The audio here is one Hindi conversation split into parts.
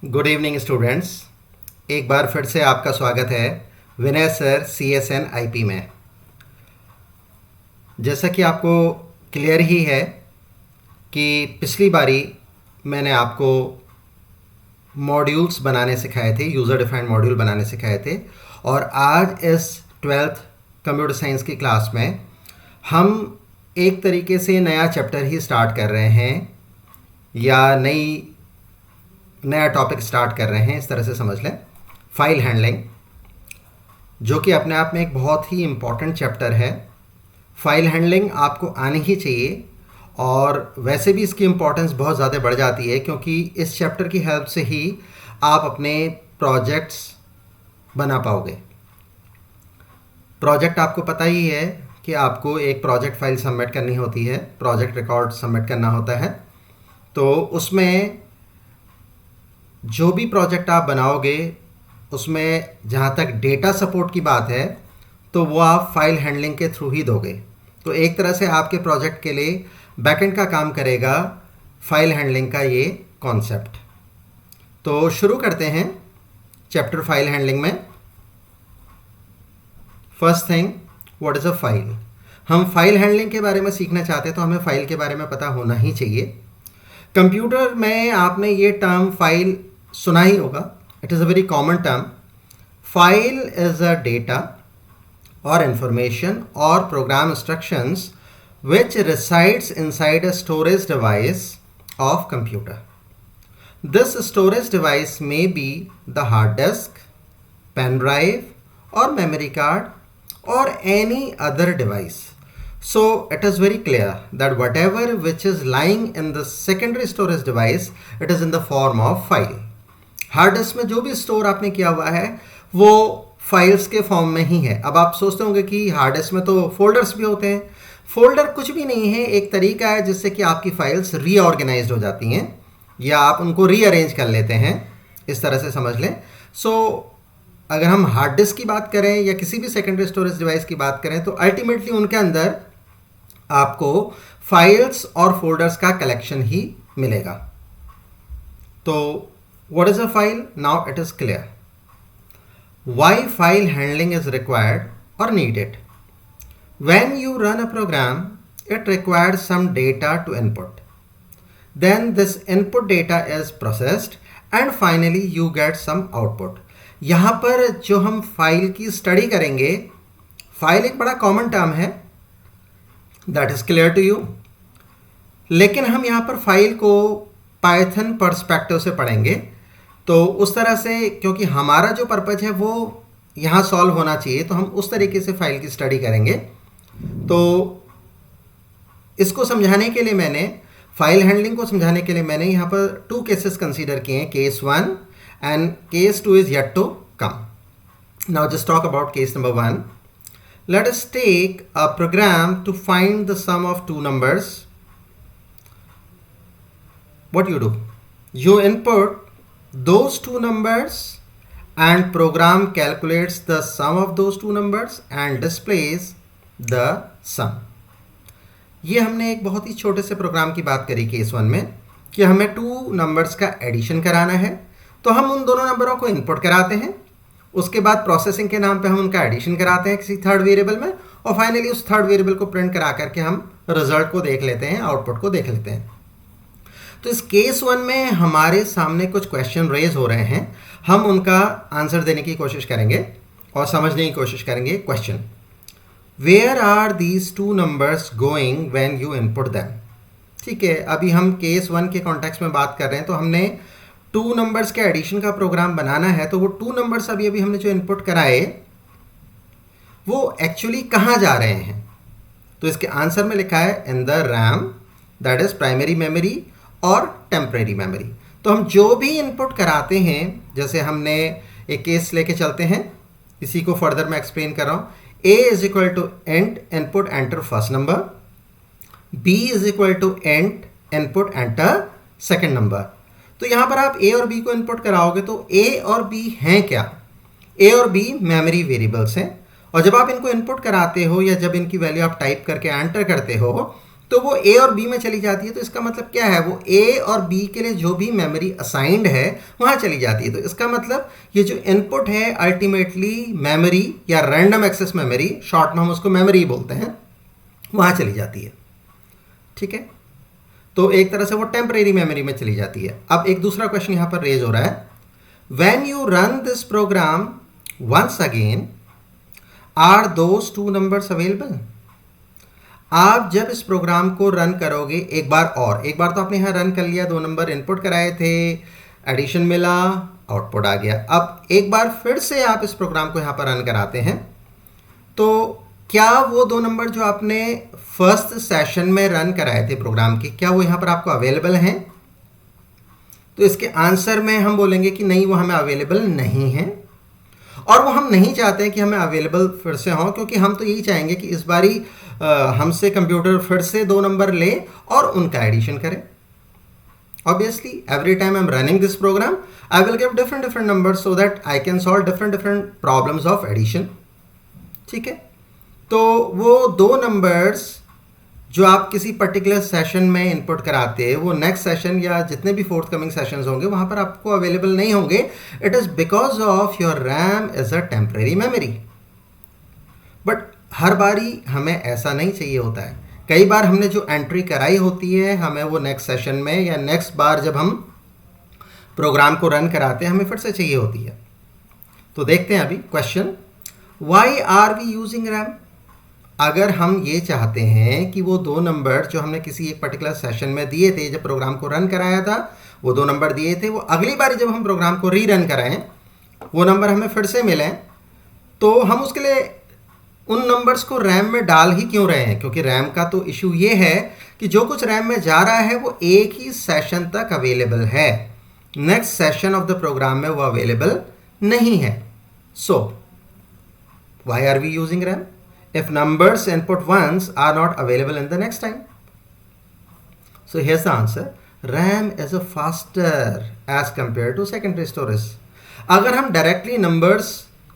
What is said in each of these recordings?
Good evening students. एक बार फिर से आपका स्वागत है विनय सर CSN IP में। जैसा कि आपको क्लियर ही है कि पिछली बारी मैंने आपको मॉड्यूल्स बनाने सिखाए थे, यूज़र डिफाइंड मॉड्यूल बनाने सिखाए थे, और आज इस 12th कंप्यूटर साइंस की क्लास में हम एक तरीके से नया चैप्टर ही स्टार्ट कर रहे हैं या नया टॉपिक स्टार्ट कर रहे हैं, इस तरह से समझ लें। फाइल हैंडलिंग, जो कि अपने आप में एक बहुत ही इम्पॉर्टेंट चैप्टर है। फाइल हैंडलिंग आपको आनी ही चाहिए, और वैसे भी इसकी इम्पोर्टेंस बहुत ज़्यादा बढ़ जाती है क्योंकि इस चैप्टर की हेल्प से ही आप अपने प्रोजेक्ट्स बना पाओगे। प्रोजेक्ट आपको पता ही है कि आपको एक प्रोजेक्ट फाइल सबमिट करनी होती है, प्रोजेक्ट रिकॉर्ड सबमिट करना होता है। तो उसमें जो भी प्रोजेक्ट आप बनाओगे उसमें जहाँ तक डेटा सपोर्ट की बात है तो वो आप फाइल हैंडलिंग के थ्रू ही दोगे। तो एक तरह से आपके प्रोजेक्ट के लिए बैकएंड का काम करेगा फाइल हैंडलिंग का ये कॉन्सेप्ट। तो शुरू करते हैं चैप्टर फाइल हैंडलिंग में। First thing, what is a file. हम फाइल हैंडलिंग के बारे में सीखना चाहते हैं तो हमें फाइल के बारे में पता होना ही चाहिए। कंप्यूटर में आपने ये टर्म फाइल सुना ही होगा। It is a very common term. File is a data or information or program instructions which resides inside a storage device of computer. This storage device may be the hard disk, pen drive or memory card or any other device. So it is very clear that whatever which is lying in the secondary storage device, it is in the form of file. Hard disk में जो भी स्टोर आपने किया हुआ है वो फाइल्स के फॉर्म में ही है। अब आप सोचते होंगे कि हार्ड डिस्क में तो फोल्डर्स भी होते हैं। फोल्डर कुछ भी नहीं है, एक तरीका है जिससे कि आपकी फाइल्स रीऑर्गेनाइज्ड हो जाती हैं या आप उनको रीअरेंज कर लेते हैं, इस तरह से समझ लें। सो अगर हम हार्ड डिस्क की बात करें या किसी भी सेकेंडरी स्टोरेज डिवाइस की बात करें तो अल्टीमेटली उनके अंदर आपको फाइल्स और फोल्डर्स का कलेक्शन ही मिलेगा। तो what is a file? Now it is clear why file handling is required or needed. When you run a program, it requires some data to input. Then this input data is processed and finally you get some output. यहाँ पर जो हम फाइल की स्टडी करेंगे, फाइल एक बड़ा कॉमन टर्म है, that is clear to you. लेकिन हम यहाँ पर फाइल को पाइथन पर्सपेक्टिव से पढ़ेंगे। तो उस तरह से, क्योंकि हमारा जो पर्पज है वो यहाँ सॉल्व होना चाहिए, तो हम उस तरीके से फाइल की स्टडी करेंगे। तो इसको समझाने के लिए मैंने, फाइल हैंडलिंग को समझाने के लिए मैंने यहाँ पर 2 केसेस कंसीडर किए हैं, case 1 and case 2 is yet to come. Now just talk about case number 1। Let us take a program to find the sum of 2 numbers. What you do? You input those 2 numbers and program calculates the sum of those 2 numbers and displays the sum. ये हमने एक बहुत ही छोटे से प्रोग्राम की बात करी केस 1 में कि हमें 2 नंबर्स का एडिशन कराना है। तो हम उन दोनों नंबरों को इनपुट कराते हैं, उसके बाद प्रोसेसिंग के नाम पे हम उनका एडिशन कराते हैं किसी थर्ड वेरिएबल में, और फाइनली उस थर्ड वेरिएबल को प्रिंट करा करके हम रिजल्ट को देख लेते हैं, आउटपुट को देख लेते हैं। तो इस केस 1 में हमारे सामने कुछ क्वेश्चन रेज हो रहे हैं, हम उनका आंसर देने की कोशिश करेंगे और समझने की कोशिश करेंगे। Question, where are these 2 numbers going when you input them. ठीक है, अभी हम केस 1 के कॉन्टेक्स्ट में बात कर रहे हैं, तो हमने 2 numbers के एडिशन का प्रोग्राम बनाना है। तो वो 2 numbers अभी हमने जो इनपुट कराए वो एक्चुअली कहाँ जा रहे हैं। तो इसके आंसर में लिखा है in the RAM, that is primary memory और टेम्परेरी मेमोरी। तो हम जो भी इनपुट कराते हैं, जैसे हमने एक केस लेके चलते हैं, इसी को फर्दर मैं एक्सप्लेन कर रहा हूँ। a is equal to int input enter first number, b is equal to int input enter second number. तो यहाँ पर आप a और b को इनपुट कराओगे तो a और b हैं क्या? a और b मेमोरी वेरिएबल्स हैं, और जब आप इनको इनपुट कराते हो या जब इनकी वैल्यू आप टाइप करके एंटर करते हो तो वो ए और बी में चली जाती है। तो इसका मतलब क्या है, वो ए और बी के लिए जो भी मेमोरी असाइंड है वहाँ चली जाती है। तो इसका मतलब ये जो इनपुट है अल्टीमेटली मेमोरी या रैंडम एक्सेस मेमोरी, शॉर्ट में हम उसको मेमोरी बोलते हैं, वहाँ चली जाती है। ठीक है, तो एक तरह से वो टेम्परेरी मेमोरी में चली जाती है। अब एक दूसरा क्वेश्चन यहाँ पर रेज हो रहा है, when you run this program once again are those two numbers available. आप जब इस प्रोग्राम को रन करोगे एक बार तो आपने यहाँ रन कर लिया, 2 नंबर इनपुट कराए थे, एडिशन मिला, आउटपुट आ गया। अब एक बार फिर से आप इस प्रोग्राम को यहाँ पर रन कराते हैं, तो क्या वो 2 नंबर जो आपने फर्स्ट सेशन में रन कराए थे प्रोग्राम के, क्या वो यहाँ पर आपको अवेलेबल हैं? तो इसके आंसर में हम बोलेंगे कि नहीं, वो हमें अवेलेबल नहीं है, और वो हम नहीं चाहते हैं कि हमें अवेलेबल फिर से हों, क्योंकि हम तो यही चाहेंगे कि इस बारी हमसे कंप्यूटर फिर से 2 नंबर ले और उनका एडिशन करे। Obviously, every time I'm running this program, I will give different numbers so that I can solve different problems of addition. ठीक है, तो वो 2 नंबर्स जो आप किसी पर्टिकुलर सेशन में इनपुट कराते हैं, वो नेक्स्ट सेशन या जितने भी फोर्थ कमिंग सेशंस होंगे वहाँ पर आपको अवेलेबल नहीं होंगे। It is because of your RAM is a temporary memory. But हर बारी हमें ऐसा नहीं चाहिए होता है। कई बार हमने जो एंट्री कराई होती है, हमें वो नेक्स्ट सेशन में या नेक्स्ट बार जब हम प्रोग्राम को रन कराते हैं, हमें फिर से चाहिए होती है। तो देखते हैं अभी question, why are we using RAM. अगर हम ये चाहते हैं कि वो 2 नंबर जो हमने किसी एक पर्टिकुलर सेशन में दिए थे, जब प्रोग्राम को रन कराया था, वो 2 नंबर दिए थे, वो अगली बार जब हम प्रोग्राम को रीरन कराएं, वो नंबर हमें फिर से मिलें, तो हम उसके लिए उन नंबर्स को रैम में डाल ही क्यों रहे हैं? क्योंकि रैम का तो इशू ये है कि जो कुछ रैम में जा रहा है वो एक ही सेशन तक अवेलेबल है, next session of the program में वो अवेलेबल नहीं है। So why are we using RAM if numbers input once are not available in the next time? So here's the answer, RAM is a faster as compared to secondary storage. अगर हम डायरेक्टली नंबर्स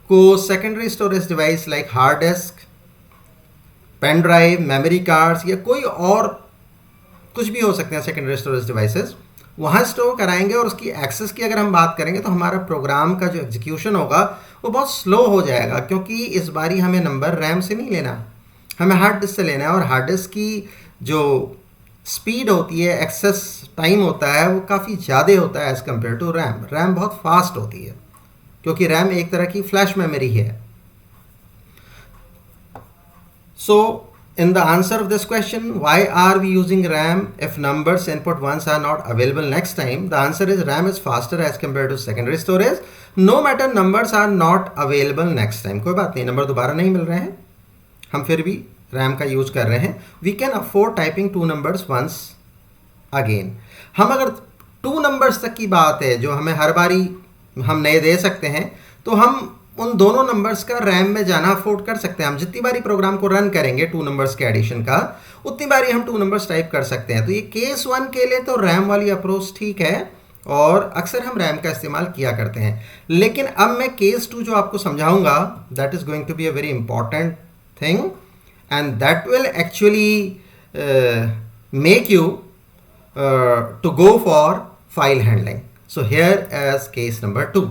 को secondary storage device like hard disk, pen drive, memory cards या कोई और कुछ भी हो सकते हैं सेकेंडरी स्टोरेज डिवाइसेस, वहाँ स्टोर कराएंगे और उसकी एक्सेस की अगर हम बात करेंगे तो हमारा प्रोग्राम का जो एग्जीक्यूशन होगा वो बहुत स्लो हो जाएगा, क्योंकि इस बारी हमें नंबर रैम से नहीं लेना, हमें हार्ड डिस्क से लेना है। और हार्ड डिस्क की जो स्पीड होती है, एक्सेस टाइम होता है, वो काफ़ी ज़्यादा होता है as compare to RAM. RAM बहुत फास्ट होती है क्योंकि रैम एक तरह की फ्लैश मेमोरी है। सो in the answer of this question, why are we using RAM if numbers input once are not available next time? The answer is RAM is faster as compared to secondary storage, no matter numbers are not available next time. कोई बात नहीं, नंबर दोबारा नहीं मिल रहे हैं, हम फिर भी RAM का यूज कर रहे हैं। We can afford typing 2 numbers once again. हम अगर 2 numbers तक की बात है जो हमें हर बारी हम नए दे सकते हैं, तो हम उन दोनों नंबर्स का रैम में जाना अफोर्ड कर सकते हैं। हम जितनी बारी प्रोग्राम को रन करेंगे 2 नंबर्स के एडिशन का, उतनी बारी हम 2 नंबर्स टाइप कर सकते हैं। तो ये केस 1 के लिए तो रैम वाली अप्रोच ठीक है और अक्सर हम रैम का इस्तेमाल किया करते हैं। लेकिन अब मैं केस 2 जो आपको समझाऊंगा, that is going to be a very important thing and that will actually make you to go for file handling. So here as case number 2.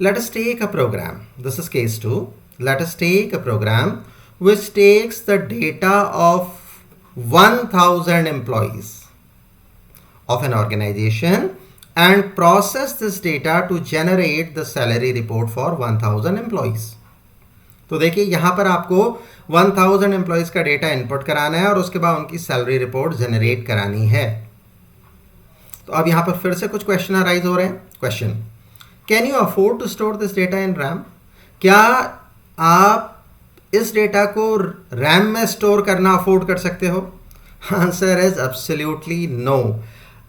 Let us take a program. This is case 2. Let us take a program which takes the data of 1000 employees of an organization and process this data to generate the salary report for 1000 employees. तो देखिए यहाँ पर आपको 1000 एम्प्लॉयज़ का डेटा इनपुट कराना है और उसके बाद उनकी सैलरी रिपोर्ट जनरेट करानी है। तो अब यहाँ पर फिर से कुछ क्वेश्चन अराइज हो रहे हैं। Question, can you afford to store this data in RAM? क्या आप इस डेटा को रैम में स्टोर करना अफोर्ड कर सकते हो? Answer is absolutely no.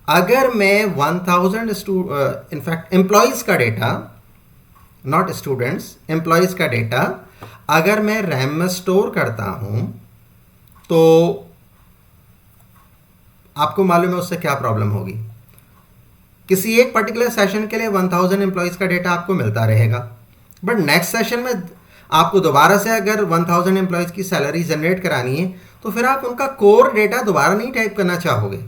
अगर मैं 1000 इनफैक्ट एम्प्लॉयज़ का डेटा, नॉट स्टूडेंट्स, एम्प्लॉयज़ का डेटा अगर मैं रैम में स्टोर करता हूं तो आपको मालूम है उससे क्या प्रॉब्लम होगी। किसी एक पर्टिकुलर सेशन के लिए 1000 एम्प्लॉयज़ का डेटा आपको मिलता रहेगा, बट नेक्स्ट सेशन में आपको दोबारा से अगर 1000 एम्प्लॉयज़ की सैलरी जनरेट करानी है तो फिर आप उनका कोर डेटा दोबारा नहीं टाइप करना चाहोगे।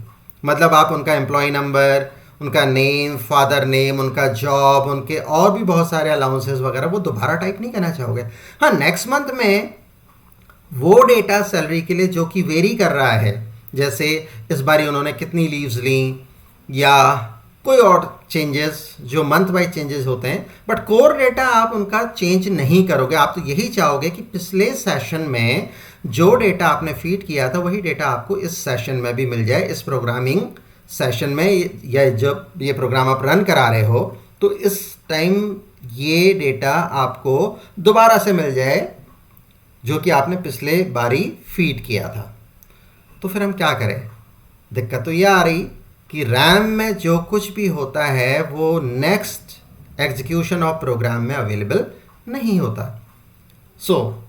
मतलब आप उनका एम्प्लॉय नंबर, उनका नेम, फादर नेम, उनका जॉब, उनके और भी बहुत सारे अलाउंसेस वगैरह वो दोबारा टाइप नहीं करना चाहोगे। हाँ, नेक्स्ट मंथ में वो डेटा सैलरी के लिए जो कि वेरी कर रहा है, जैसे इस बारी उन्होंने कितनी लीव्स ली या कोई और चेंजेस जो मंथ वाइज चेंजेस होते हैं, बट कोर डेटा आप उनका चेंज नहीं करोगे। आप तो यही चाहोगे कि पिछले सेशन में जो डेटा आपने फीड किया था वही डेटा आपको इस सेशन में भी मिल जाए। इस प्रोग्रामिंग सेशन में या जब ये प्रोग्राम आप रन करा रहे हो तो इस टाइम ये डेटा आपको दोबारा से मिल जाए जो कि आपने पिछले बारी फीड किया था। तो फिर हम क्या करें? दिक्कत तो ये आ रही कि रैम में जो कुछ भी होता है वो नेक्स्ट एग्जीक्यूशन ऑफ प्रोग्राम में अवेलेबल नहीं होता।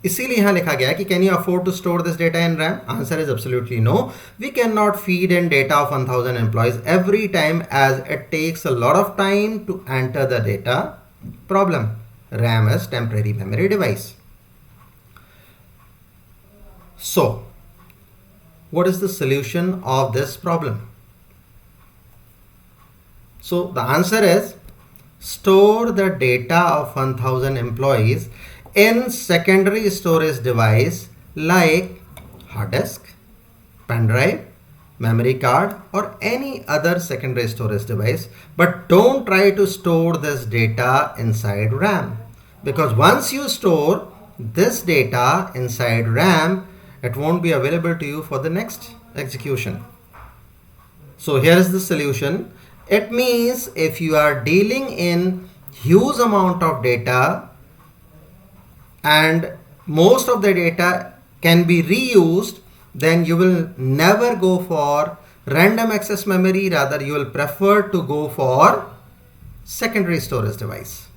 इसीलिए यहाँ लिखा गया है कि can you afford to store this data in RAM? Answer is absolutely no. We can not feed in data of 1000 employees every time as it takes a lot of time to enter the data. Problem, RAM is temporary memory device. So, what is the solution of this problem? So, the answer is store the data of 1000 employees in secondary storage device like hard disk, pen drive, memory card or any other secondary storage device, but don't try to store this data inside RAM, because once you store this data inside RAM, it won't be available to you for the next execution. So here is the solution. It means if you are dealing in huge amount of data and most of the data can be reused, then you will never go for random access memory, rather you will prefer to go for secondary storage device.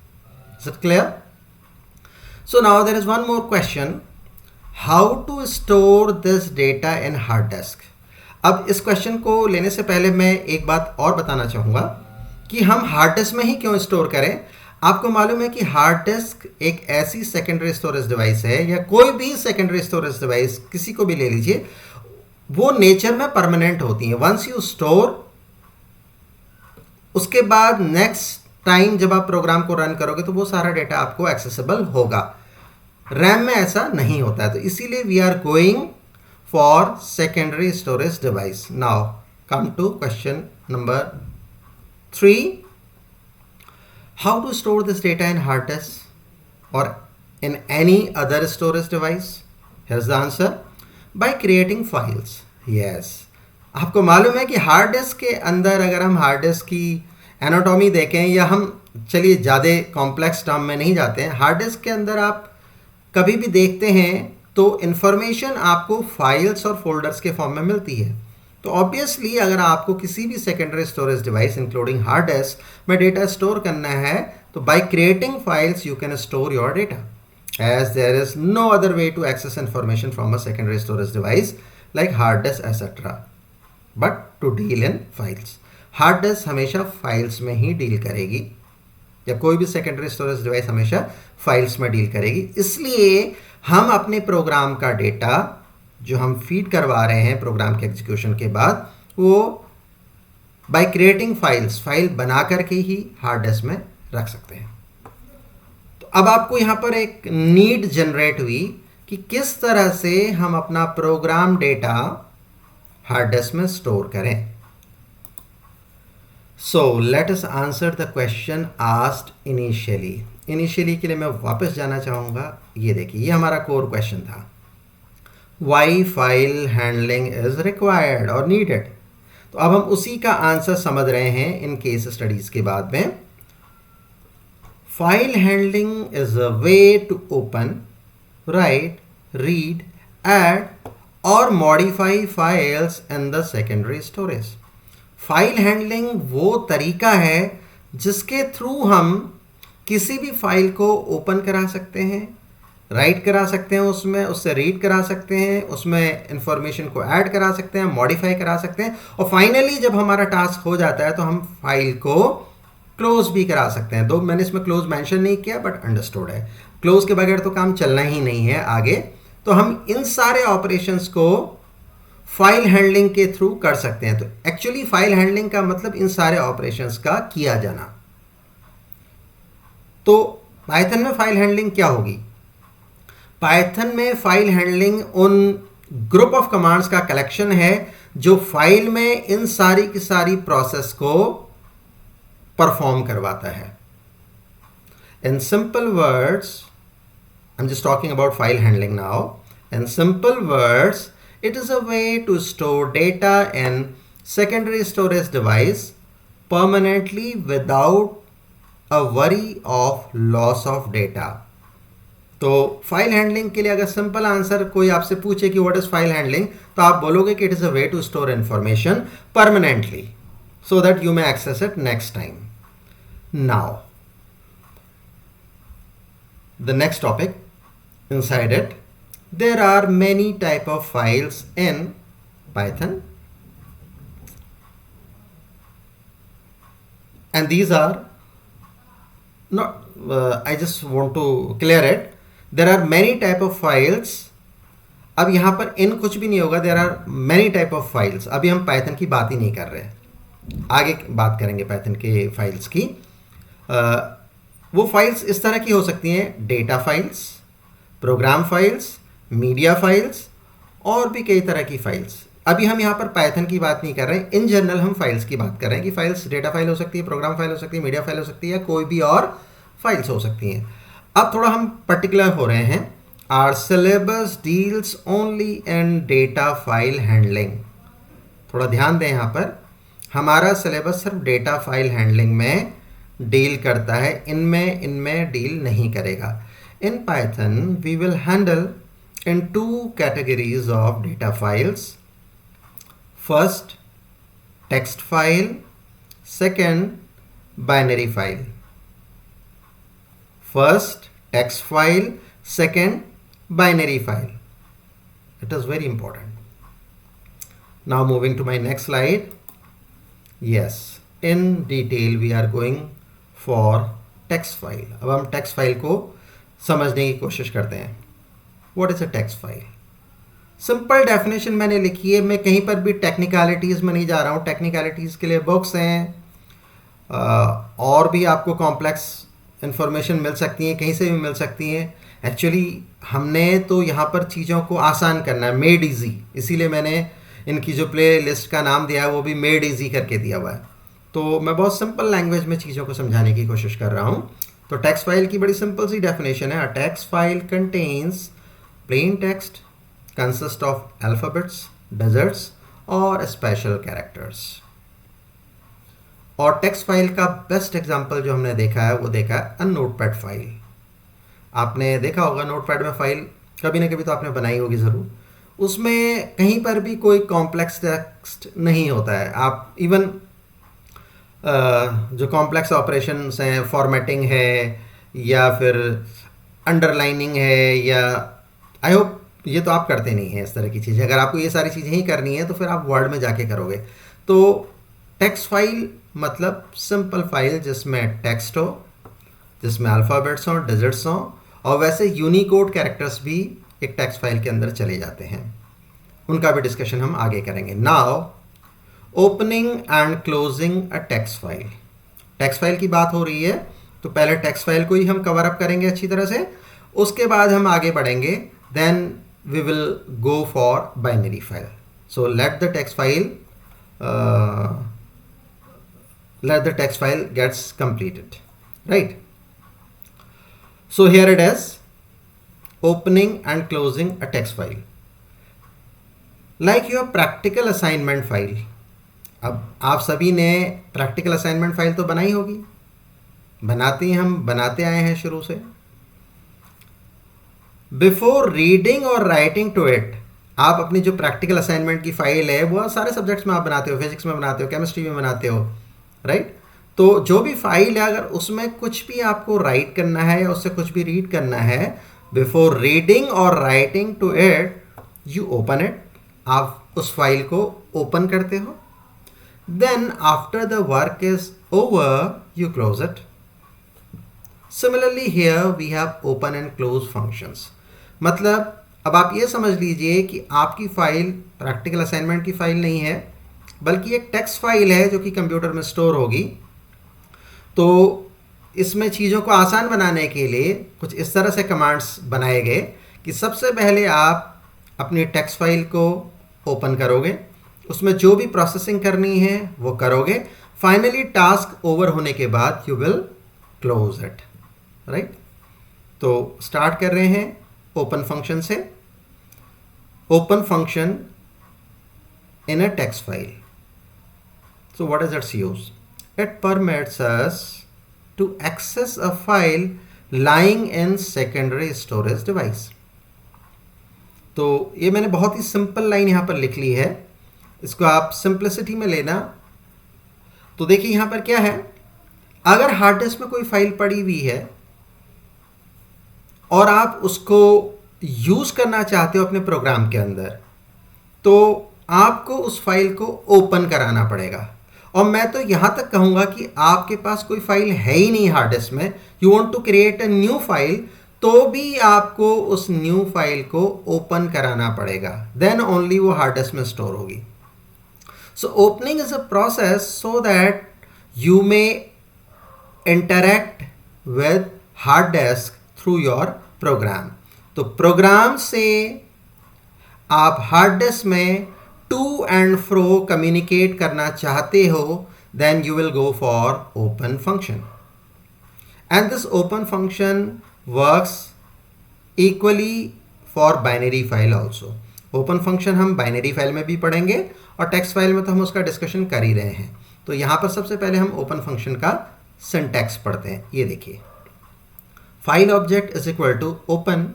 Is it clear? So now there is one more question. How to store this data in hard disk? अब इस क्वेश्चन को लेने से पहले मैं एक बात और बताना चाहूँगा कि हम हार्ड डिस्क में ही क्यों स्टोर करें। आपको मालूम है कि हार्ड डिस्क एक ऐसी सेकेंडरी स्टोरेज डिवाइस है, या कोई भी सेकेंडरी स्टोरेज डिवाइस किसी को भी ले लीजिए, वो नेचर में परमानेंट होती हैं। वंस यू स्टोर, उसके बाद नेक्स्ट टाइम जब आप प्रोग्राम को रन करोगे तो वो सारा डेटा आपको एक्सेसिबल होगा। रैम में ऐसा नहीं होता है, तो इसीलिए we are going for secondary storage device. Now come to question number 3. How to store this data in hard disk or in any other storage device? Here's the answer. By creating files. Yes. आपको मालूम है कि हार्ड डिस्क के अंदर, अगर हम हार्ड डिस्क की एनाटॉमी देखें, या हम चलिए ज़्यादा कॉम्प्लेक्स टर्म में नहीं जाते हैं, हार्ड डिस्क के अंदर आप कभी भी देखते हैं तो इन्फॉर्मेशन आपको फाइल्स और फोल्डर्स के फॉर्म में मिलती है। तो ऑब्वियसली अगर आपको किसी भी secondary storage device including hard disk में डेटा स्टोर करना है, तो by creating files you can store your data, as there is no other way to access information from a secondary storage device like hard disk etcetera, but to deal in files. Hard disk हमेशा फाइल्स में ही डील करेगी, या कोई भी सेकेंडरी स्टोरेज डिवाइस हमेशा फाइल्स में डील करेगी। इसलिए हम अपने प्रोग्राम का डेटा जो हम फीड करवा रहे हैं प्रोग्राम के एग्जीक्यूशन के बाद, वो बाय क्रिएटिंग फाइल्स, फाइल बना करके ही हार्ड डिस्क में रख सकते हैं। तो अब आपको यहाँ पर एक नीड जनरेट हुई कि किस तरह से हम अपना प्रोग्राम डेटा हार्ड डिस्क में स्टोर करें। So let us answer the question asked initially. Initially के लिए मैं वापस जाना चाहूँगा। ये देखिए, ये हमारा कोर क्वेश्चन था, why file handling is required और नीडेड। तो अब हम उसी का आंसर समझ रहे हैं इन केस स्टडीज के बाद में। File handling is a way to open, write, read, add और modify files in the secondary storage. File handling वो तरीका है जिसके थ्रू हम किसी भी फाइल को ओपन करा सकते हैं, राइट करा सकते हैं, उसमें उससे रीड करा सकते हैं, उसमें इंफॉर्मेशन को ऐड करा सकते हैं, मॉडिफाई करा सकते हैं, और फाइनली जब हमारा टास्क हो जाता है तो हम फाइल को क्लोज भी करा सकते हैं। तो मैंने इसमें क्लोज मेंशन नहीं किया, बट अंडरस्टूड है, क्लोज के बगैर तो काम चलना ही नहीं है आगे। तो हम इन सारे ऑपरेशंस को फाइल हैंडलिंग के थ्रू कर सकते हैं। तो एक्चुअली फाइल हैंडलिंग का मतलब इन सारे ऑपरेशंस का किया जाना। तो पाइथन में फाइल हैंडलिंग क्या होगी? पाइथन में फाइल हैंडलिंग उन ग्रुप ऑफ कमांड्स का कलेक्शन है जो फाइल में इन सारी की सारी प्रोसेस को परफॉर्म करवाता है। In simple words, I am just talking about file handling now. In simple words, it is a way to store data in secondary storage device permanently without a worry of loss of data। तो फाइल हैंडलिंग के लिए अगर सिंपल आंसर कोई आपसे पूछे कि व्हाट इज फाइल हैंडलिंग, तो आप बोलोगे कि it is a way to store information permanently so that you may access it next time. Now, the next topic inside it, there are many type of files in Python, and these are not I just want to clear it. There are many type of files. अब यहाँ पर इन कुछ भी नहीं होगा, there are many type of files। अभी हम पाइथन की बात ही नहीं कर रहे हैं, आगे बात करेंगे पाइथन के फाइल्स की। वो फाइल्स इस तरह की हो सकती हैं, data files, program files, media files और भी कई तरह की फाइल्स। अभी हम यहाँ पर पाइथन की बात नहीं कर रहे हैं, इन जनरल हम फाइल्स की बात कर रहे हैं कि फाइल्स डेटा फाइल हो सकती है, प्रोग्राम फाइल हो सकती है, मीडिया फाइल हो सकती है, या कोई भी और फाइल्स हो सकती हैं। अब थोड़ा हम पर्टिकुलर हो रहे हैं। Our syllabus deals only in data file handling. थोड़ा ध्यान दें, यहाँ पर हमारा सिलेबस सिर्फ डेटा फाइल हैंडलिंग में डील करता है, इनमें डील नहीं करेगा। In Python we will handle in two categories of data files. First, text file. Second, binary file. First, text file. Second, binary file. It is very important. Now moving to my next slide. Yes, in detail we are going for text file. अब हम text file को समझने की कोशिश करते हैं। What is a text file? Simple definition मैंने लिखी है, मैं कहीं पर भी टेक्निकलिटीज़ में नहीं जा रहा हूँ। टेक्निकलिटीज़ के लिए बुक्स हैं, और भी आपको कॉम्प्लेक्स इंफॉर्मेशन मिल सकती हैं, कहीं से भी मिल सकती हैं। एक्चुअली हमने तो यहाँ पर चीज़ों को आसान करना है, मेड इजी, इसीलिए मैंने इनकी जो प्ले लिस्ट का नाम दिया है वो भी मेड इजी करके दिया हुआ है। तो मैं बहुत सिंपल लैंग्वेज में चीज़ों को समझाने की कोशिश कर रहा हूँ। तो टेक्स्ट फाइल की बड़ी सिंपल सी डेफिनेशन है। अ text file contains plain text, consist of alphabets, deserts और special characters। और टेक्स्ट फाइल का बेस्ट एग्जांपल जो हमने देखा है वो देखा है नोटपैड फाइल। आपने देखा होगा नोटपैड में फाइल कभी ना कभी तो आपने बनाई होगी ज़रूर। उसमें कहीं पर भी कोई कॉम्प्लेक्स टेक्स्ट नहीं होता है। आप इवन जो कॉम्प्लेक्स ऑपरेशंस हैं, फॉर्मेटिंग है या फिर अंडरलाइनिंग है, या आई होप ये तो आप करते नहीं हैं इस तरह की चीज़ें। अगर आपको ये सारी चीज़ें ही करनी है तो फिर आप वर्ड में जाके करोगे। तो टेक्स्ट फाइल मतलब सिंपल फाइल जिसमें टेक्स्ट हो, जिसमें अल्फ़ाबेट्स हों, डिजिट्स हों, और वैसे यूनिकोड कैरेक्टर्स भी एक टेक्स्ट फाइल के अंदर चले जाते हैं। उनका भी डिस्कशन हम आगे करेंगे। Now opening and closing a text file. Text file की बात हो रही है तो पहले टेक्स्ट फाइल को ही हम कवर अप करेंगे अच्छी तरह से, उसके बाद हम आगे बढ़ेंगे। then we will go for binary file. So let the text file gets completed, right? So here it is, opening and closing a text file like your practical assignment file। अब आप सभी ने practical assignment file तो बनाई होगी, हम बनाते आए हैं शुरू से। बिफोर रीडिंग और राइटिंग टू इट, आप अपनी जो प्रैक्टिकल असाइनमेंट की फाइल है वो सारे सब्जेक्ट्स में आप बनाते हो, फिजिक्स में बनाते हो, केमिस्ट्री में बनाते हो, राइट? तो जो भी फाइल है अगर उसमें कुछ भी आपको राइट करना है या उससे कुछ भी रीड करना है, बिफोर रीडिंग और writing to it you open it, आप उस फाइल को ओपन करते हो। Then after the work is over you close it. Similarly here we have open and close functions। मतलब अब आप ये समझ लीजिए कि आपकी फ़ाइल प्रैक्टिकल असाइनमेंट की फ़ाइल नहीं है, बल्कि एक टेक्स्ट फाइल है जो कि कंप्यूटर में स्टोर होगी। तो इसमें चीज़ों को आसान बनाने के लिए कुछ इस तरह से कमांड्स बनाए गए कि सबसे पहले आप अपनी टेक्स्ट फाइल को ओपन करोगे, उसमें जो भी प्रोसेसिंग करनी है वो करोगे, फाइनली टास्क ओवर होने के बाद you will close it, right. तो स्टार्ट कर रहे हैं ओपन फंक्शन से। Open function in a text file, so what is its use? It permits us to access a file lying in secondary storage device. तो ये मैंने बहुत ही सिंपल लाइन यहाँ पर लिख ली है, इसको आप सिंप्लिसिटी में लेना। तो देखिए यहाँ पर क्या है, अगर हार्ड डिस्क में कोई फाइल पड़ी हुई है और आप उसको यूज़ करना चाहते हो अपने प्रोग्राम के अंदर, तो आपको उस फाइल को ओपन कराना पड़ेगा। और मैं तो यहाँ तक कहूँगा कि आपके पास कोई फाइल है ही नहीं हार्ड डिस्क में, you want to create a new file, तो भी आपको उस न्यू फाइल को ओपन कराना पड़ेगा, देन ओनली वो हार्ड डिस्क में स्टोर होगी। So opening is a process so that you may interact with hard disk through your program. तो प्रोग्राम से आप हार्ड डिस्क में टू एंड फ्रो कम्युनिकेट करना चाहते हो, then you will go for open function. And this open function works equally for binary file also. Open function हम बाइनरी फाइल में भी पढ़ेंगे और टेक्स्ट फाइल में तो हम उसका डिस्कशन कर ही रहे हैं। तो यहाँ पर सबसे पहले हम ओपन फंक्शन का सिंटैक्स पढ़ते हैं। ये देखिए, file object is equal to open,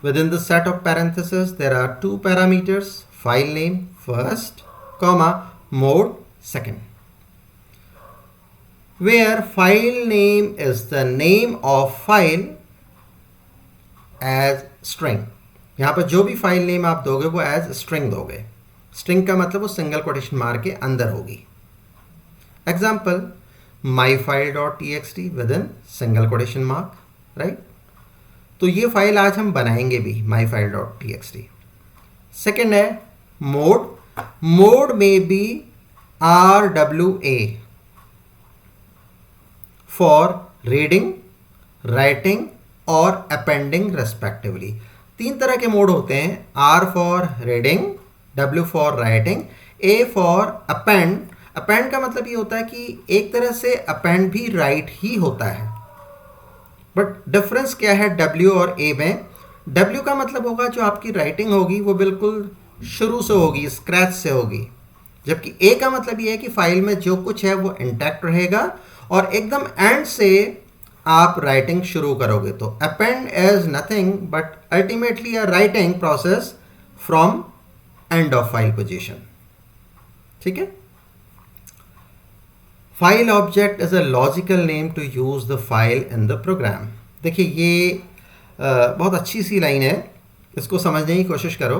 within the set of parentheses there are two parameters, file name first, comma, mode second, where file name is the name of file as string। यहाँ पर जो भी फाइल नेम आप दोगे वो एज स्ट्रिंग दोगे। स्ट्रिंग का मतलब वो सिंगल कोटेशन मार्क के अंदर होगी। Example, myfile.txt within single quotation mark, right. तो ये फाइल आज हम बनाएंगे भी, myfile.txt। सेकेंड है मोड। मोड में भी RWA फॉर रीडिंग, राइटिंग और अपेंडिंग रेस्पेक्टिवली। तीन तरह के मोड होते हैं, R for reading, W for writing, A for append. Append का मतलब ये होता है कि एक तरह से अपेंड भी राइट ही होता है, बट डिफरेंस क्या है W और A में। W का मतलब होगा जो आपकी राइटिंग होगी वो बिल्कुल शुरू से होगी, स्क्रैच से होगी, जबकि A का मतलब ये है कि फाइल में जो कुछ है वो इंटैक्ट रहेगा और एकदम एंड से आप राइटिंग शुरू करोगे। तो append is nothing but ultimately a writing process from end of file position, ठीक है। File object is a logical name to use the file in the program. देखिए ये बहुत अच्छी सी लाइन है, इसको समझने की कोशिश करो।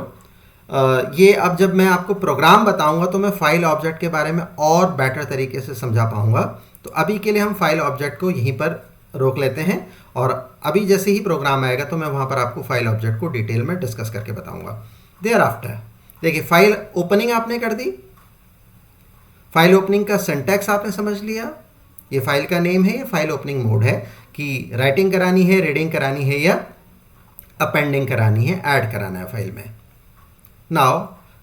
ये अब जब मैं आपको प्रोग्राम बताऊंगा तो मैं फाइल ऑब्जेक्ट के बारे में और बेटर तरीके से समझा पाऊंगा। तो अभी के लिए हम फाइल ऑब्जेक्ट को यहीं पर रोक लेते हैं और अभी जैसे ही प्रोग्राम आएगा तो मैं वहाँ पर आपको फाइल ऑब्जेक्ट को डिटेल में डिस्कस करके बताऊंगा। देयर आफ्टर देखिए, फाइल ओपनिंग आपने कर दी, फाइल ओपनिंग का सिंटैक्स आपने समझ लिया, ये फाइल का नेम है, ये फाइल ओपनिंग मोड है कि राइटिंग करानी है, रीडिंग करानी है या अपेंडिंग करानी है, ऐड कराना है फाइल में। Now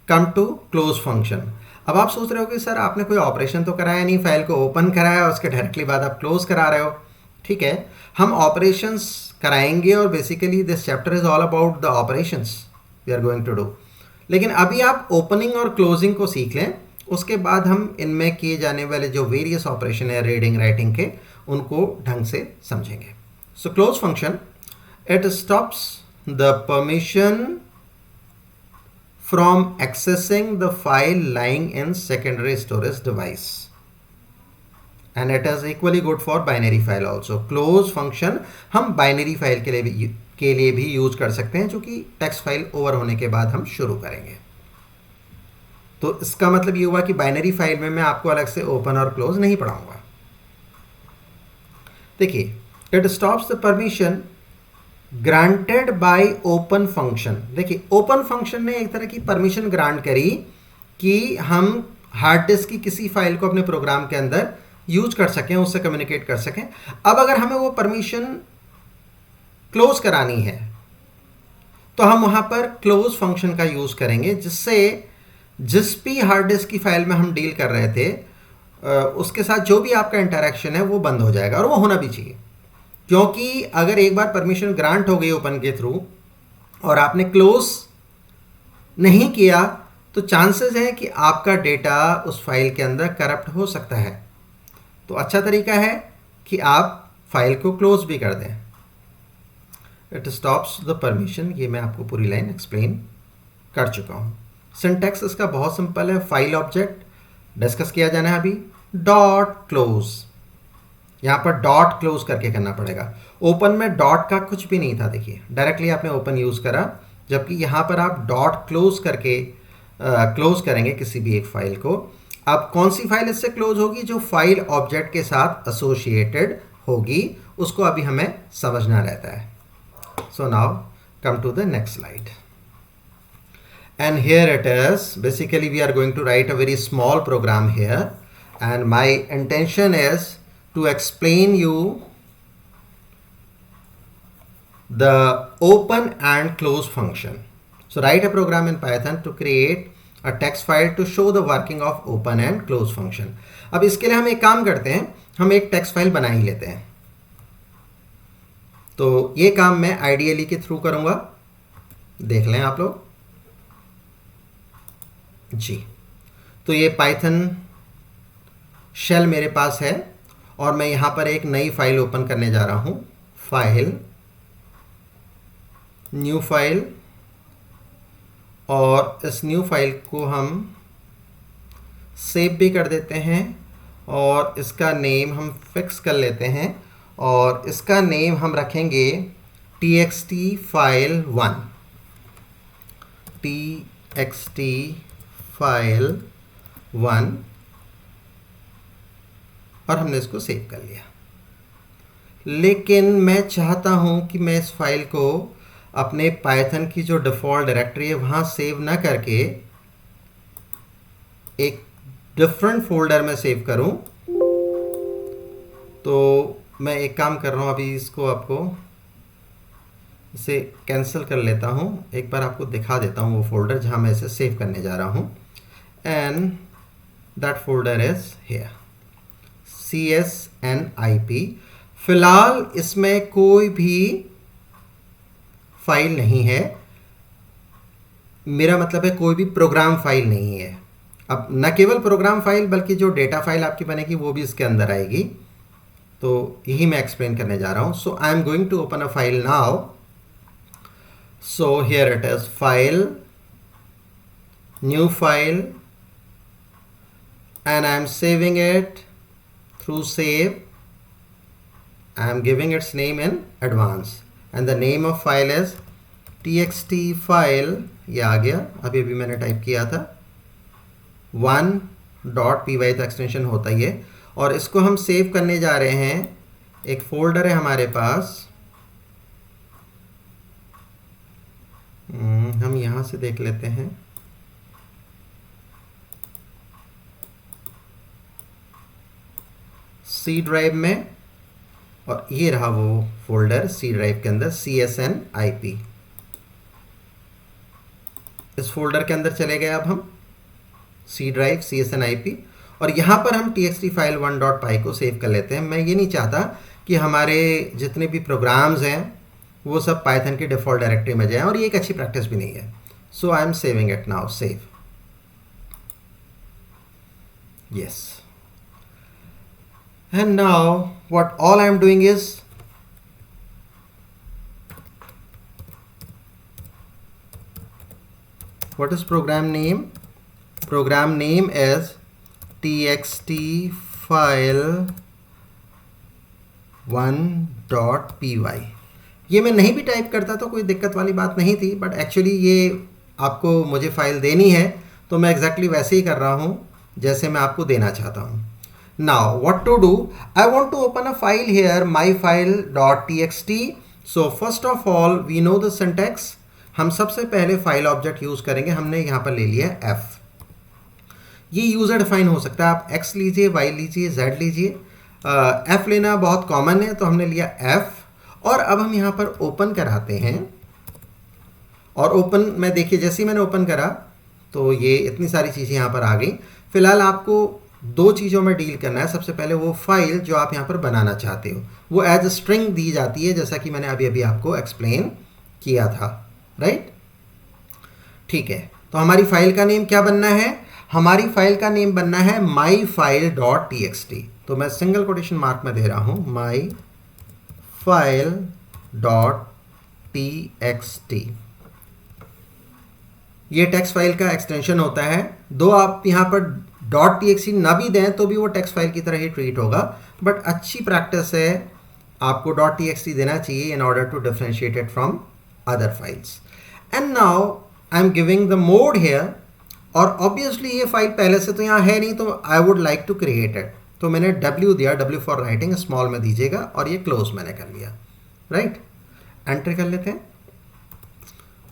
come to close function. अब आप सोच रहे हो कि सर आपने कोई ऑपरेशन तो कराया नहीं, फाइल को ओपन कराया और उसके डायरेक्टली बाद आप क्लोज करा रहे हो। ठीक है, हम ऑपरेशंस कराएंगे और basically this chapter is all about the operations we are going to do. लेकिन अभी आप ओपनिंग और क्लोजिंग को सीख लें, उसके बाद हम इनमें किए जाने वाले जो वेरियस ऑपरेशन है रीडिंग राइटिंग के, उनको ढंग से समझेंगे। So close function, it stops the permission from accessing the file lying in secondary storage device, and it is equally good for binary file also। close function हम binary file के लिए भी यूज कर सकते हैं, जो कि टेक्स्ट फाइल ओवर होने के बाद हम शुरू करेंगे। तो इसका मतलब ये हुआ कि बाइनरी फाइल में मैं आपको अलग से ओपन और क्लोज नहीं पढ़ाऊंगा। देखिए, it stops the permission granted by open function. देखिए ओपन फंक्शन ने एक तरह की परमिशन ग्रांट करी कि हम हार्ड डिस्क की किसी फाइल को अपने प्रोग्राम के अंदर यूज कर सकें, उससे कम्युनिकेट कर सकें। अब अगर हमें वो परमिशन क्लोज करानी है तो हम वहाँ पर क्लोज फंक्शन का यूज़ करेंगे, जिससे जिस भी हार्ड डिस्क की फाइल में हम डील कर रहे थे उसके साथ जो भी आपका इंटरेक्शन है वो बंद हो जाएगा, और वो होना भी चाहिए। क्योंकि अगर एक बार परमिशन ग्रांट हो गई ओपन के थ्रू और आपने क्लोज नहीं किया तो चांसेस है कि आपका डेटा उस फाइल के अंदर करप्ट हो सकता है। तो अच्छा तरीका है कि आप फाइल को क्लोज भी कर दें। इट स्टॉप्स द परमिशन, ये मैं आपको पूरी लाइन एक्सप्लेन कर चुका हूँ। सिंटैक्स इसका बहुत सिंपल है। फाइल ऑब्जेक्ट डिस्कस किया जाना है अभी, डॉट क्लोज, यहाँ पर डॉट क्लोज करके करना पड़ेगा। ओपन में डॉट का कुछ भी नहीं था, देखिए डायरेक्टली आपने ओपन यूज़ करा, जबकि यहाँ पर आप डॉट क्लोज करके क्लोज करेंगे किसी भी एक फाइल को। अब कौन सी फाइल इससे क्लोज होगी? जो फाइल ऑब्जेक्ट के साथ एसोसिएटेड होगी, उसको अभी हमें समझना रहता है। So now come to the next slide, and here it is. Basically we are going to write a very small program here, and my intention is to explain you the open and close function. So write a program in Python to create a text file to show the working of open and close function. अब इसके लिए हम एक काम करते हैं, हम एक टेक्स्ट फाइल बना ही लेते हैं। तो ये काम मैं आईडीएलई के थ्रू करूंगा, देख लें आप लोग जी। तो ये पाइथन शेल मेरे पास है और मैं यहां पर एक नई फाइल ओपन करने जा रहा हूं। फाइल, न्यू फाइल, और इस न्यू फाइल को हम सेव भी कर देते हैं और इसका नेम हम फिक्स कर लेते हैं, और इसका नेम हम रखेंगे txt file1, txt file1, और हमने इसको सेव कर लिया। लेकिन मैं चाहता हूं कि मैं इस फाइल को अपने पाइथन की जो डिफ़ॉल्ट डायरेक्टरी है वहां सेव ना करके एक डिफरेंट फोल्डर में सेव करूं। तो मैं एक काम कर रहा हूँ, अभी इसको आपको इसे कैंसिल कर लेता हूँ, एक बार आपको दिखा देता हूँ वो फोल्डर जहाँ मैं इसे सेव करने जा रहा हूँ। And that folder is here, CSNIP। फिलहाल इसमें कोई भी फाइल नहीं है, मेरा मतलब है कोई भी प्रोग्राम फाइल नहीं है। अब न केवल प्रोग्राम फाइल बल्कि जो डेटा फाइल आपकी बनेगी वो भी इसके अंदर आएगी। तो यही मैं एक्सप्लेन करने जा रहा हूँ। So I am going to open a file now. So here it is, file, new file, and I am saving it through save. I am giving its name in advance, and the name of file is txt file, ये आ गया, अभी अभी मैंने टाइप किया था 1.py, तो एक्सटेंशन होता ही है। और इसको हम सेव करने जा रहे हैं, एक फोल्डर है हमारे पास, हम यहां से देख लेते हैं। सी ड्राइव में, और ये रहा वो फोल्डर सी ड्राइव के अंदर, CSNIP। इस फोल्डर के अंदर चले गए अब हम, सी ड्राइव CSNIP, और यहाँ पर हम txt file1.py को सेव कर लेते हैं। मैं ये नहीं चाहता कि हमारे जितने भी प्रोग्राम्स हैं वो सब पाइथन की डिफ़ॉल्ट डायरेक्टरी में जाएं, और ये एक अच्छी प्रैक्टिस भी नहीं है। So I am saving it now, save, yes. And now what all I am doing is, what is program name? Program name is txt file1.py। ये मैं नहीं भी टाइप करता तो कोई दिक्कत वाली बात नहीं थी, बट एक्चुअली ये आपको मुझे फाइल देनी है तो मैं एग्जैक्टली वैसे ही कर रहा हूँ जैसे मैं आपको देना चाहता हूँ। Now what to do, I want to open a file here, myfile.txt। So first of all we know the syntax. हम सबसे पहले फाइल ऑब्जेक्ट यूज करेंगे। हमने यहाँ पर ले लिया है एफ। ये यूजर डिफाइन हो सकता है, आप एक्स लीजिए, वाई लीजिए, जेड लीजिए। एफ लेना बहुत कॉमन है तो हमने लिया एफ। और अब हम यहाँ पर ओपन कराते हैं और ओपन में देखिए जैसे ही मैंने ओपन करा तो ये इतनी सारी चीज़ें यहाँ पर आ गई। फिलहाल आपको दो चीज़ों में डील करना है। सबसे पहले वो फाइल जो आप यहाँ पर बनाना चाहते हो वो एज स्ट्रिंग दी जाती है, जैसा कि मैंने अभी अभी आपको एक्सप्लेन किया था, राइट। ठीक है, तो हमारी फाइल का नेम क्या बनना है? हमारी फाइल का नेम बनना है myfile.txt। तो मैं सिंगल कोटेशन मार्क में दे रहा हूँ myfile.txt। ये टेक्स्ट फाइल का एक्सटेंशन होता है। दो आप यहाँ पर .txt ना भी दें तो भी वो टेक्स्ट फाइल की तरह ही ट्रीट होगा, बट अच्छी प्रैक्टिस है आपको .txt देना चाहिए in order to differentiate it from other files. And now I am giving the mode here. और ऑब्वियसली ये फाइल पहले से तो यहाँ है नहीं, तो I would like to create it. तो मैंने W दिया, W फॉर राइटिंग, स्मॉल में दीजिएगा, और ये क्लोज मैंने कर लिया, राइट। एंटर कर लेते हैं।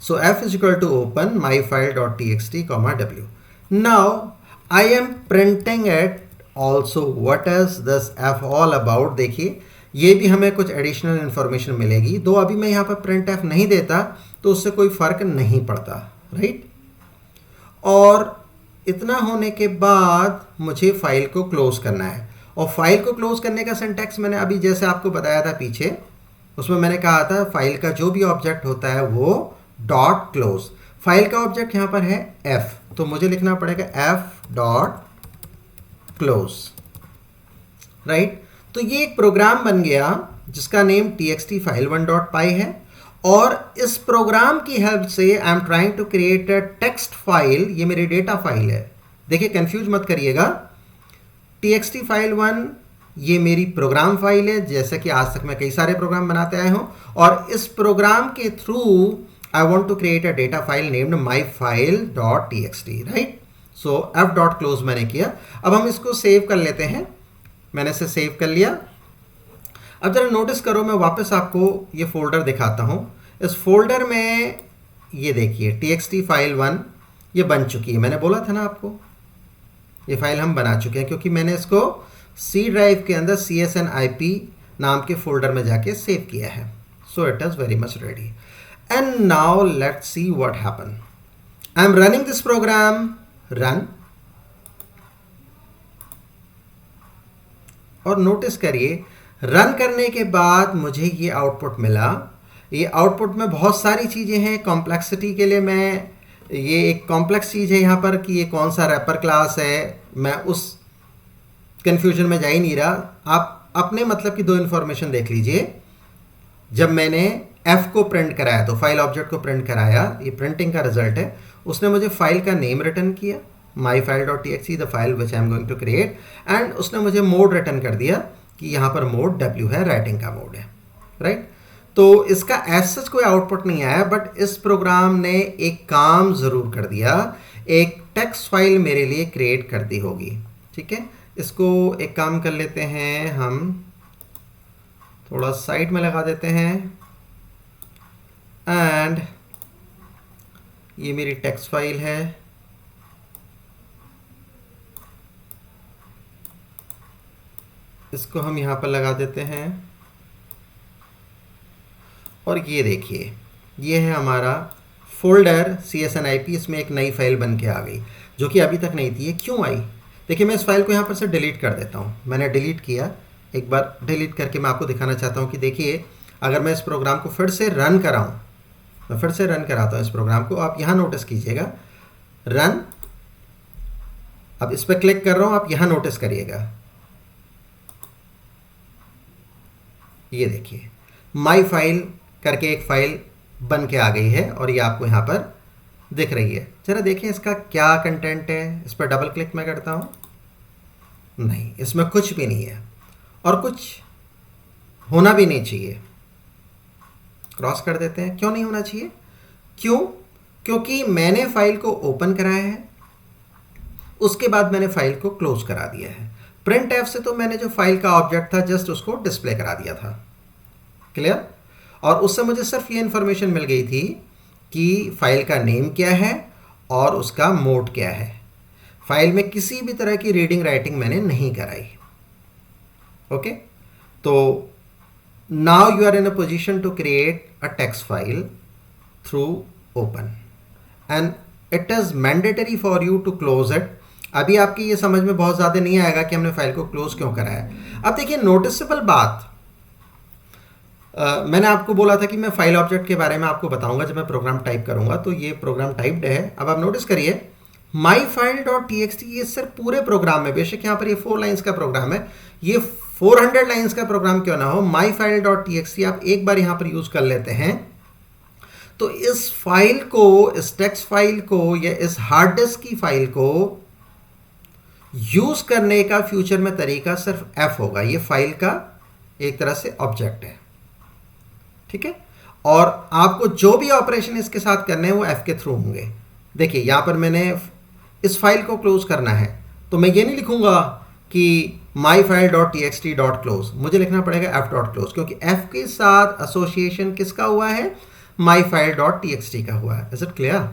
So F is equal to open myfile.txt, W। Now I am printing it also. What is this F all about? देखिए ये भी हमें कुछ एडिशनल इंफॉर्मेशन मिलेगी। दो अभी मैं यहाँ पर प्रिंट F नहीं देता तो उससे कोई फर्क नहीं पड़ता, राइट। और इतना होने के बाद मुझे फाइल को क्लोज करना है। और फाइल को क्लोज करने का सिंटैक्स मैंने अभी जैसे आपको बताया था पीछे, उसमें मैंने कहा था फाइल का जो भी ऑब्जेक्ट होता है वो डॉट क्लोज। फाइल का ऑब्जेक्ट यहाँ पर है एफ, तो मुझे लिखना पड़ेगा एफ डॉट क्लोज, राइट। तो ये एक प्रोग्राम बन गया जिसका नेम txt file1.py है। और इस प्रोग्राम की हेल्प से I am trying to create a text file. ये मेरी डेटा फाइल है। देखिए कंफ्यूज मत करिएगा, txt file1 ये मेरी प्रोग्राम फाइल है, जैसे कि आज तक मैं कई सारे प्रोग्राम बनाते आया हूं। और इस प्रोग्राम के through I want to create a data file named myfile.txt, right. So f dot close मैंने किया। अब हम इसको सेव कर लेते हैं। मैंने इसे सेव कर लिया। अब जरा नोटिस करो, मैं वापस आपको ये फोल्डर दिखाता हूँ। इस फोल्डर में ये देखिए txt file1 ये बन चुकी है। मैंने बोला था ना आपको ये फाइल हम बना चुके हैं, क्योंकि मैंने इसको C ड्राइव के अंदर CSNIP नाम के फोल्डर में जाके सेव किया है। So it is very much ready. And now let's see what happen. I am running this program, run. और नोटिस करिए रन करने के बाद मुझे ये आउटपुट मिला। ये आउटपुट में बहुत सारी चीज़ें हैं। कॉम्प्लेक्सिटी के लिए मैं ये एक कॉम्प्लेक्स चीज़ है यहाँ पर कि ये कौन सा रैपर क्लास है, मैं उस कन्फ्यूजन में जा ही नहीं रहा। आप अपने मतलब की दो इन्फॉर्मेशन देख लीजिए। जब मैंने F को प्रिंट कराया तो फाइल ऑब्जेक्ट को प्रिंट कराया, ये प्रिंटिंग का रिजल्ट है। उसने मुझे फाइल का नेम रिटर्न किया myfile.txt, the file which I am going to create. And उसने मुझे मोड रिटर्न कर दिया कि यहाँ पर मोड W है, राइटिंग का मोड है, राइट। तो इसका एज सच कोई आउटपुट नहीं आया, बट इस प्रोग्राम ने एक काम ज़रूर कर दिया, एक टेक्स्ट फाइल मेरे लिए क्रिएट कर दी होगी, ठीक है। इसको एक काम कर लेते हैं, हम थोड़ा साइड में लगा देते हैं। एंड ये मेरी टेक्स्ट फाइल है। इसको हम यहाँ पर लगा देते हैं। और ये देखिए ये है हमारा फोल्डर CSNIP। इसमें एक नई फाइल बन के आ गई जो कि अभी तक नहीं थी। ये क्यों आई? देखिए मैं इस फाइल को यहाँ पर से डिलीट कर देता हूँ। मैंने डिलीट किया, एक बार डिलीट करके मैं आपको दिखाना चाहता हूँ कि देखिए अगर मैं इस प्रोग्राम को फिर से रन कराऊँ, मैं फिर से रन कराता हूँ इस प्रोग्राम को। आप यहाँ नोटिस कीजिएगा रन। अब इस पर क्लिक कर रहा हूँ, आप यहाँ नोटिस करिएगा, ये देखिए माई फाइल करके एक फाइल बन के आ गई है और ये आपको यहाँ पर दिख रही है। जरा देखें इसका क्या कंटेंट है। इस पर डबल क्लिक मैं करता हूँ, नहीं इसमें कुछ भी नहीं है और कुछ होना भी नहीं चाहिए। क्रॉस कर देते हैं। क्यों नहीं होना चाहिए? क्यों? क्योंकि मैंने फाइल को ओपन कराया है, उसके बाद मैंने फाइल को क्लोज करा दिया है। प्रिंट एफ से तो मैंने जो फाइल का ऑब्जेक्ट था जस्ट उसको डिस्प्ले करा दिया था। क्लियर? और उससे मुझे सिर्फ ये इन्फॉर्मेशन मिल गई थी कि फाइल का नेम क्या है और उसका मोड क्या है। फाइल में किसी भी तरह की रीडिंग राइटिंग मैंने नहीं कराई। ओके, तो now you are in a position to create a text file through open and it is mandatory for you to close it. अभी आपकी ये समझ में बहुत ज़्यादा नहीं आएगा कि हमने फाइल को क्लोज क्यों करा है। अब देखिए नोटिसेबल बात, मैंने आपको बोला था कि मैं फाइल ऑब्जेक्ट के बारे में आपको बताऊंगा जब मैं प्रोग्राम टाइप करूंगा, तो ये प्रोग्राम टाइप्ड है। अब आप नोटिस करिए myfile.txt, ये सिर्फ पूरे प्रोग्राम में, बेशक यहाँ पर ये 4 लाइन्स का प्रोग्राम है, ये 400 लाइन्स का प्रोग्राम क्यों ना हो, myfile.txt आप एक बार यहाँ पर यूज कर लेते हैं तो इस फाइल को, इस टेक्स्ट फाइल को या इस हार्ड डिस्क की फाइल को यूज करने का फ्यूचर में तरीका सिर्फ एफ होगा। ये फाइल का एक तरह से ऑब्जेक्ट है, ठीक है, और आपको जो भी ऑपरेशन इसके साथ करने हैं वो एफ के थ्रू होंगे। देखिए यहां पर मैंने इस फाइल को क्लोज करना है तो मैं ये नहीं लिखूंगा कि myfile.txt.close, मुझे लिखना पड़ेगा f.close, क्योंकि f के साथ एसोसिएशन किसका हुआ है, myfile.txt का हुआ है। Is it clear?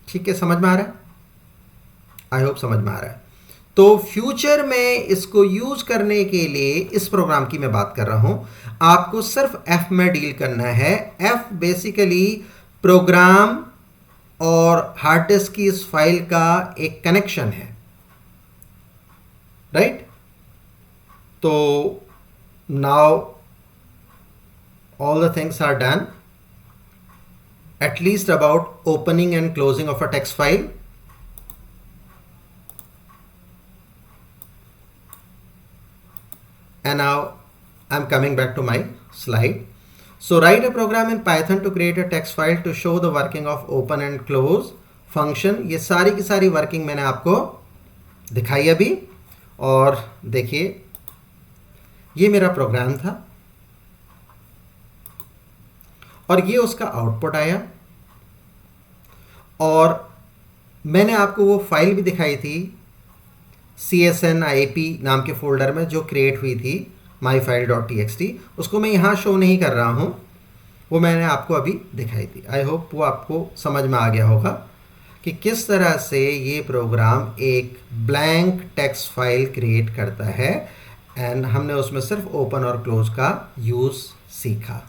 ठीक है, समझ में आ रहा है? आई होप समझ में आ रहा है। तो फ्यूचर में इसको यूज करने के लिए इस प्रोग्राम की मैं बात कर रहा हूं, आपको सिर्फ एफ में डील करना है। एफ बेसिकली प्रोग्राम और हार्ड डिस्क की इस फाइल का एक कनेक्शन है, राइट? तो now all the things are done, at least about opening and closing of a text file. And now I'm coming back to my slide. So write a program in Python to create a text file to show the working of open and close function. ये सारी की सारी वर्किंग मैंने आपको दिखाई अभी, और देखिए ये मेरा प्रोग्राम था और ये उसका आउटपुट आया, और मैंने आपको वो फाइल भी दिखाई थी CSNIP नाम के फोल्डर में जो क्रिएट हुई थी myfile.txt, उसको मैं यहाँ शो नहीं कर रहा हूँ, वो मैंने आपको अभी दिखाई थी। आई होप वो आपको समझ में आ गया होगा कि किस तरह से ये प्रोग्राम एक ब्लैंक टेक्स्ट फाइल क्रिएट करता है, एंड हमने उसमें सिर्फ ओपन और क्लोज का यूज़ सीखा।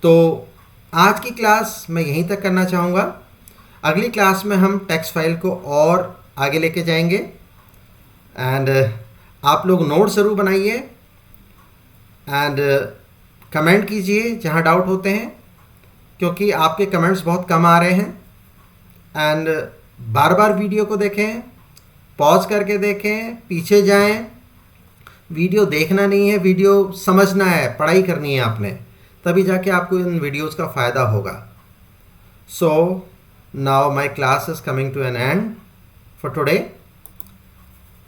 तो आज की क्लास मैं यहीं तक करना चाहूँगा। अगली क्लास में हम टेक्स्ट फाइल को और आगे लेके जाएंगे, एंड आप लोग नोट ज़रूर बनाइए एंड कमेंट कीजिए जहाँ डाउट होते हैं, क्योंकि आपके कमेंट्स बहुत कम आ रहे हैं। एंड बार बार वीडियो को देखें, पॉज करके देखें, पीछे जाएं। वीडियो देखना नहीं है, वीडियो समझना है, पढ़ाई करनी है आपने, तभी जाके आपको इन वीडियोस का फ़ायदा होगा। So now my class is coming to an end for today.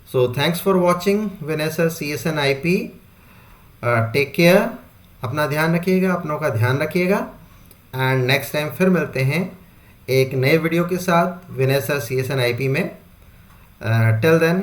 So thanks for watching Vinay sir CSNIP। Take care, अपना ध्यान रखिएगा, अपनों का ध्यान रखिएगा, एंड नेक्स्ट टाइम फिर मिलते हैं एक नए वीडियो के साथ विनय सर CSNIP में। Till then